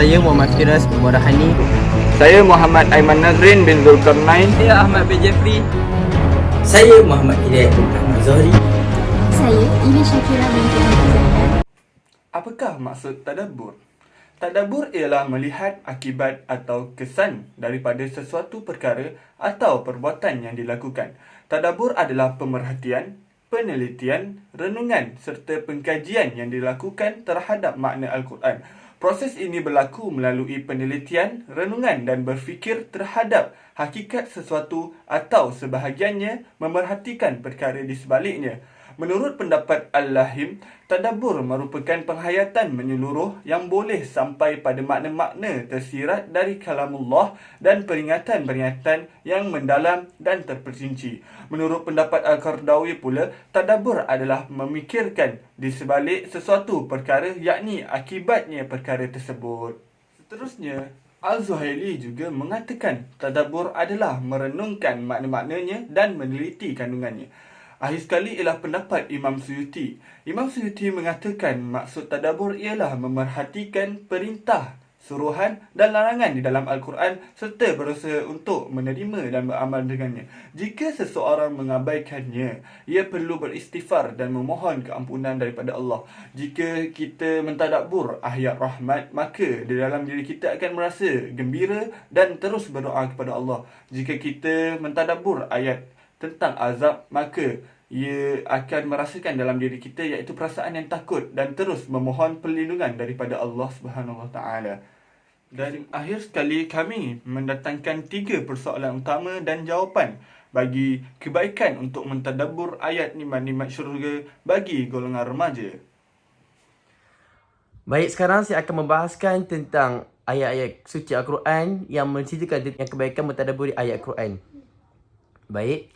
Saya Muhammad Firas bin Warahani. Saya Muhammad Aiman Nazrin bin Zulkarnain. Saya Ahmad bin Jeffrey. Saya Muhammad Hidayat bin Ahmad Zohri. Saya Ibi Syakira binti Ahmad Zainal. Apakah maksud tadabbur? Tadabbur ialah melihat akibat atau kesan daripada sesuatu perkara atau perbuatan yang dilakukan. Tadabbur adalah pemerhatian, penelitian, renungan serta pengkajian yang dilakukan terhadap makna Al-Quran. Proses ini berlaku melalui penelitian, renungan dan berfikir terhadap hakikat sesuatu atau sebahagiannya, memerhatikan perkara di sebaliknya. Menurut pendapat Al-Lahim, tadabbur merupakan penghayatan menyeluruh yang boleh sampai pada makna-makna tersirat dari kalamullah dan peringatan-peringatan yang mendalam dan terperinci. Menurut pendapat Al-Qardawi pula, tadabbur adalah memikirkan di sebalik sesuatu perkara, yakni akibatnya perkara tersebut. Seterusnya, Al-Zuhaili juga mengatakan tadabbur adalah merenungkan makna-maknanya dan meneliti kandungannya. Akhir sekali ialah pendapat Imam Suyuti. Imam Suyuti mengatakan maksud tadabbur ialah memerhatikan perintah, suruhan dan larangan di dalam Al-Quran serta berusaha untuk menerima dan beramal dengannya. Jika seseorang mengabaikannya, ia perlu beristighfar dan memohon keampunan daripada Allah. Jika kita mentadabbur ayat rahmat, maka di dalam diri kita akan merasa gembira dan terus berdoa kepada Allah. Jika kita mentadabbur ayat tentang azab, maka ia akan merasakan dalam diri kita iaitu perasaan yang takut dan terus memohon perlindungan daripada Allah Subhanahu Wa Taala. Dan akhir sekali kami mendatangkan 3 persoalan utama dan jawapan bagi kebaikan untuk mentadabbur ayat nikmat-nikmat syurga bagi golongan remaja. Baik, sekarang saya akan membahaskan tentang ayat-ayat suci Al-Quran yang menceritakan tentang kebaikan mentadabburi ayat Al-Quran. Baik,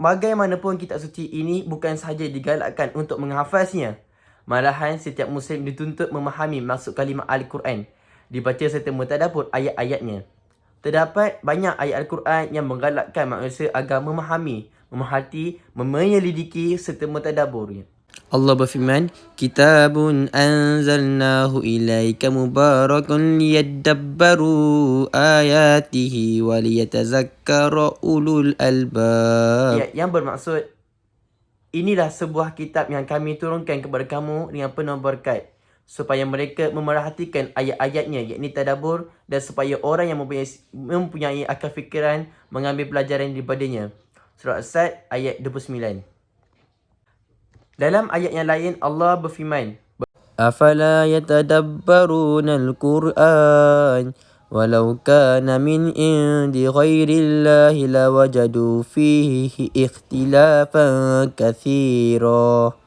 bagaimanapun kitab suci ini bukan sahaja digalakkan untuk menghafaznya, malahan setiap muslim dituntut memahami maksud kalimah Al-Quran, dibaca serta mentadabbur ayat-ayatnya. Terdapat banyak ayat Al-Quran yang menggalakkan manusia agar memahami, memerhati, menyelidiki serta mentadabburnya. Allah berfirman, Kitabun anzalnahu ilaika mubarakun liyadabbaru ayatihi waliyatazakkara ulul albab. Yang bermaksud, inilah sebuah kitab yang kami turunkan kepada kamu dengan penuh berkat, supaya mereka memerhatikan ayat-ayatnya, yakni tadabbur, dan supaya orang yang mempunyai akal fikiran mengambil pelajaran daripadanya. Surah As-Sad ayat 29. Dalam ayat yang lain, Allah berfirman, Afala yatadabbaruna al-Qur'an walau kana min indi ghairillahi lawajadu fihi ikhtilafan katsira.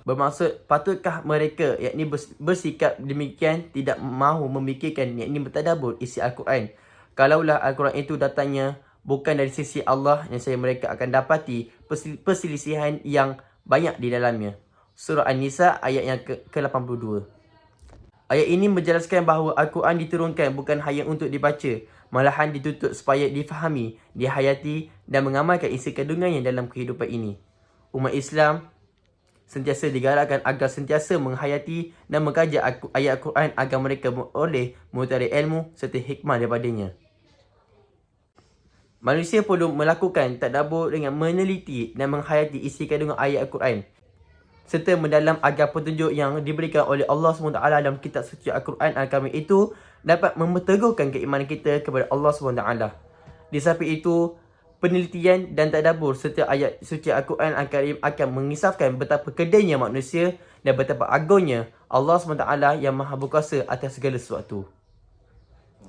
Bermaksud, patutkah mereka yakni bersikap demikian tidak mahu memikirkan yakni bertadabbur isi Al-Quran? Kalaulah Al-Quran itu datangnya bukan dari sisi Allah, yang saya mereka akan dapati perselisihan yang banyak di dalamnya. Surah An-Nisa ayat yang ke-82. Ayat ini menjelaskan bahawa Al-Quran diturunkan bukan hanya untuk dibaca, malahan dituntut supaya difahami, dihayati dan mengamalkan isi kandungannya dalam kehidupan ini. Umat Islam sentiasa digalakkan agar sentiasa menghayati dan mengkaji ayat Al-Quran agar mereka boleh mengutarakan ilmu serta hikmah daripadanya. Manusia perlu melakukan tadabbur dengan meneliti dan menghayati isi kandungan ayat Al-Quran serta mendalam agar petunjuk yang diberikan oleh Allah SWT dalam kitab suci Al-Quran Al-Kamil itu dapat memperteguhkan keimanan kita kepada Allah SWT. Di samping itu, penelitian dan tadabbur serta ayat suci Al-Quran Al-Karim akan mengisafkan betapa kedainya manusia dan betapa agungnya Allah SWT yang maha berkuasa atas segala sesuatu.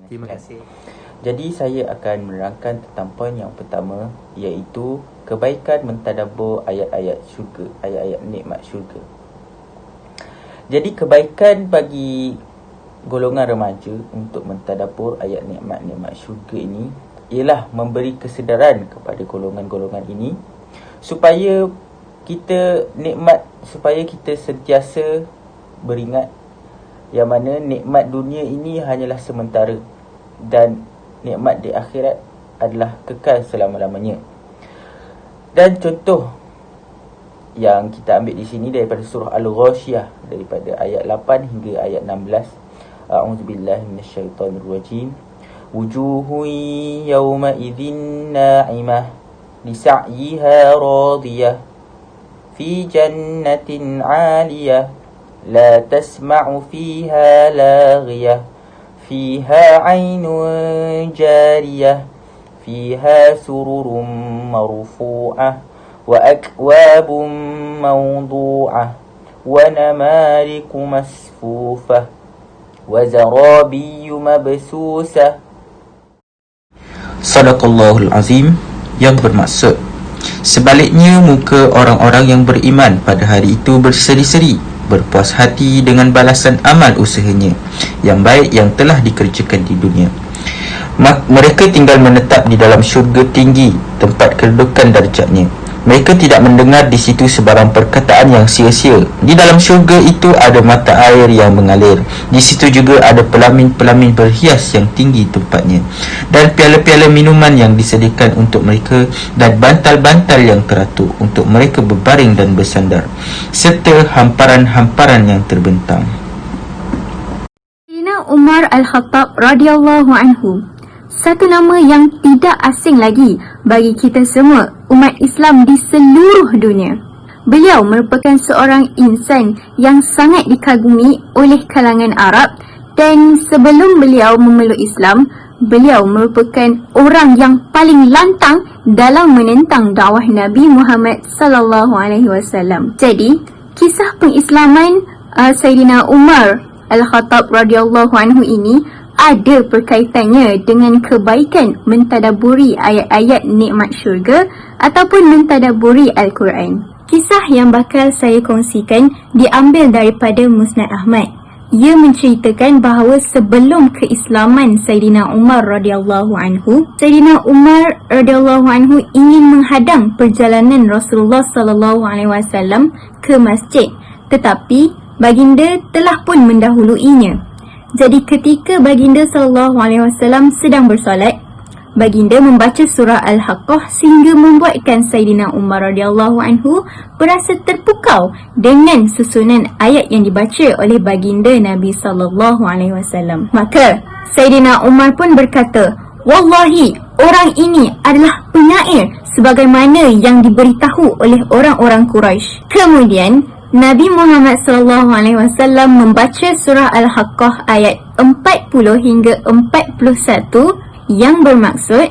Terima kasih. Jadi saya akan menerangkan tentang poin yang pertama, iaitu kebaikan mentadabbur ayat-ayat syurga, ayat-ayat nikmat syurga. Jadi kebaikan bagi golongan remaja untuk mentadabbur ayat nikmat-nikmat syurga ini ialah memberi kesedaran kepada golongan-golongan ini supaya kita sentiasa beringat yang mana nikmat dunia ini hanyalah sementara dan nikmat di akhirat adalah kekal selama-lamanya. Dan contoh yang kita ambil di sini daripada surah Al-Ghashiyah, daripada ayat 8 hingga ayat 16. A'udzubillahi minasyaitonirrajim. Wujuhun yawma'idhin na'imah lisa'yiha radiyah fi jannatin 'aliyah la tasma'u fiha laghiyah fiha 'ainun jariyah fiha sururun marfu'ah wa akwabun mawdu'ah wa namariku masfufah wa zarabiyyu mabsusah. Sadaqallahul azim, yang bermaksud sebaliknya muka orang-orang yang beriman pada hari itu berseri-seri, berpuas hati dengan balasan amal usahanya yang baik yang telah dikerjakan di dunia. Mereka tinggal menetap di dalam syurga tinggi, tempat kedudukan darjatnya. Mereka tidak mendengar di situ sebarang perkataan yang sia-sia. Di dalam syurga itu ada mata air yang mengalir. Di situ juga ada pelamin-pelamin berhias yang tinggi tempatnya, dan piala-piala minuman yang disediakan untuk mereka, dan bantal-bantal yang teratur untuk mereka berbaring dan bersandar, serta hamparan-hamparan yang terbentang. Sayyidina Umar Al-Khattab radhiyallahu anhu, satu nama yang tidak asing lagi bagi kita semua umat Islam di seluruh dunia. Beliau merupakan seorang insan yang sangat dikagumi oleh kalangan Arab, dan sebelum beliau memeluk Islam, beliau merupakan orang yang paling lantang dalam menentang dakwah Nabi Muhammad sallallahu alaihi wasallam. Jadi, kisah pengislaman Sayyidina Umar Al-Khattab radhiyallahu anhu ini ada perkaitannya dengan kebaikan mentadaburi ayat-ayat nikmat syurga ataupun mentadaburi Al-Quran. Kisah yang bakal saya kongsikan diambil daripada Musnad Ahmad. Ia menceritakan bahawa sebelum keislaman Sayyidina Umar radhiyallahu anhu, Sayyidina Umar radhiyallahu anhu ingin menghadang perjalanan Rasulullah sallallahu alaihi wasallam ke masjid, tetapi baginda telah pun mendahuluinya. Jadi ketika baginda sallallahu alaihi wasallam sedang bersolat, baginda membaca surah Al-Haqqah sehingga membuatkan Sayyidina Umar radhiyallahu anhu berasa terpukau dengan susunan ayat yang dibaca oleh baginda Nabi sallallahu alaihi wasallam. Maka Sayyidina Umar pun berkata, "Wallahi, orang ini adalah penyair sebagaimana yang diberitahu oleh orang-orang Quraisy." Kemudian Nabi Muhammad SAW membaca surah Al-Haqqah ayat 40 hingga 41 yang bermaksud,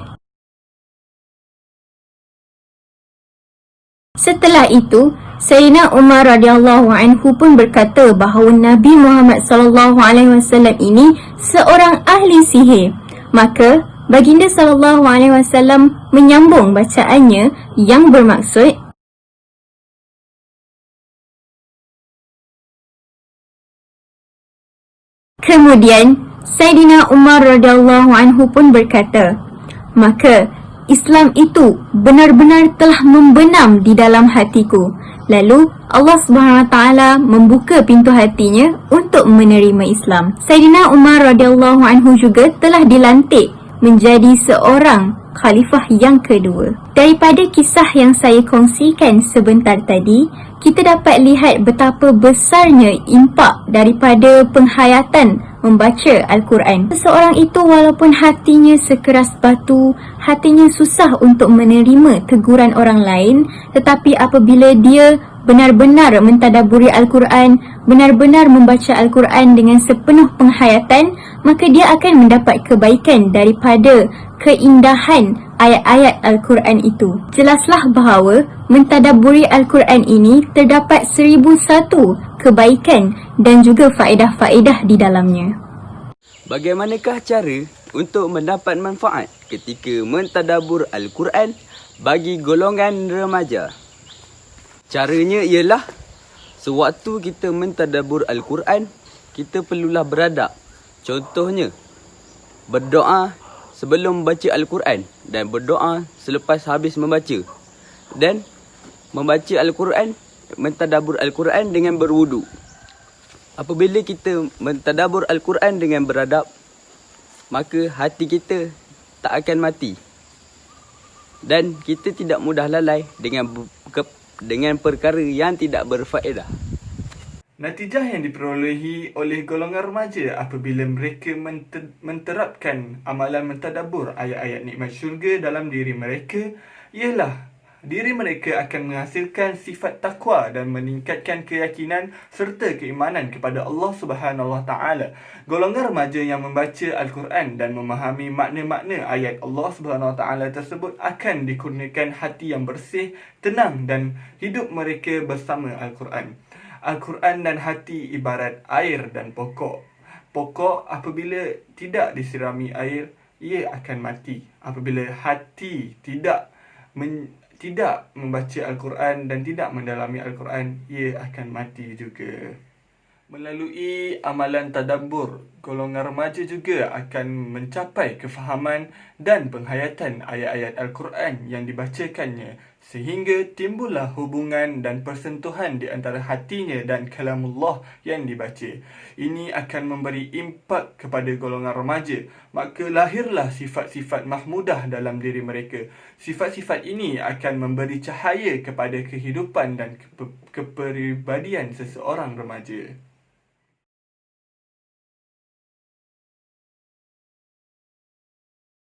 setelah itu Sayyidina Umar radhiyallahu anhu pun berkata bahawa Nabi Muhammad SAW ini seorang ahli sihir. Maka baginda SAW menyambung bacaannya yang bermaksud, kemudian Sayyidina Umar radhiyallahu anhu pun berkata, maka Islam itu benar-benar telah membenam di dalam hatiku. Lalu Allah SWT membuka pintu hatinya untuk menerima Islam. Sayyidina Umar radhiyallahu anhu juga telah dilantik menjadi seorang khalifah yang kedua. Daripada kisah yang saya kongsikan sebentar tadi, kita dapat lihat betapa besarnya impak daripada penghayatan membaca Al-Quran. Seseorang itu walaupun hatinya sekeras batu, hatinya susah untuk menerima teguran orang lain, tetapi apabila dia benar-benar mentadaburi Al-Quran, benar-benar membaca Al-Quran dengan sepenuh penghayatan, maka dia akan mendapat kebaikan daripada keindahan ayat-ayat Al-Quran itu. Jelaslah bahawa mentadaburi Al-Quran ini terdapat 1001 kebaikan dan juga faedah-faedah di dalamnya. Bagaimanakah cara untuk mendapat manfaat ketika mentadabur Al-Quran bagi golongan remaja? Caranya ialah, sewaktu kita mentadabur Al-Quran, kita perlulah beradab. Contohnya, berdoa sebelum membaca Al-Quran dan berdoa selepas habis membaca. Dan membaca Al-Quran, mentadabur Al-Quran dengan berwudu. Apabila kita mentadabur Al-Quran dengan beradab, maka hati kita tak akan mati. Dan kita tidak mudah lalai dengan perkara yang tidak berfaedah. Natijah yang diperolehi oleh golongan remaja apabila mereka menterapkan amalan mentadabbur ayat-ayat nikmat syurga dalam diri mereka ialah diri mereka akan menghasilkan sifat takwa dan meningkatkan keyakinan serta keimanan kepada Allah Subhanahu Wa Taala. Golongan remaja yang membaca Al-Quran dan memahami makna-makna ayat Allah Subhanahu Wa Taala tersebut akan dikurniakan hati yang bersih, tenang dan hidup mereka bersama Al-Quran. Al-Quran dan hati ibarat air dan pokok. Pokok apabila tidak disirami air, ia akan mati. Apabila hati tidak membaca Al-Quran dan tidak mendalami Al-Quran, ia akan mati juga. Melalui amalan tadabbur, golongan remaja juga akan mencapai kefahaman dan penghayatan ayat-ayat Al-Quran yang dibacakannya sehingga timbullah hubungan dan persentuhan di antara hatinya dan kalamullah yang dibaca. Ini akan memberi impak kepada golongan remaja, maka lahirlah sifat-sifat mahmudah dalam diri mereka. Sifat-sifat ini akan memberi cahaya kepada kehidupan dan kepribadian seseorang remaja.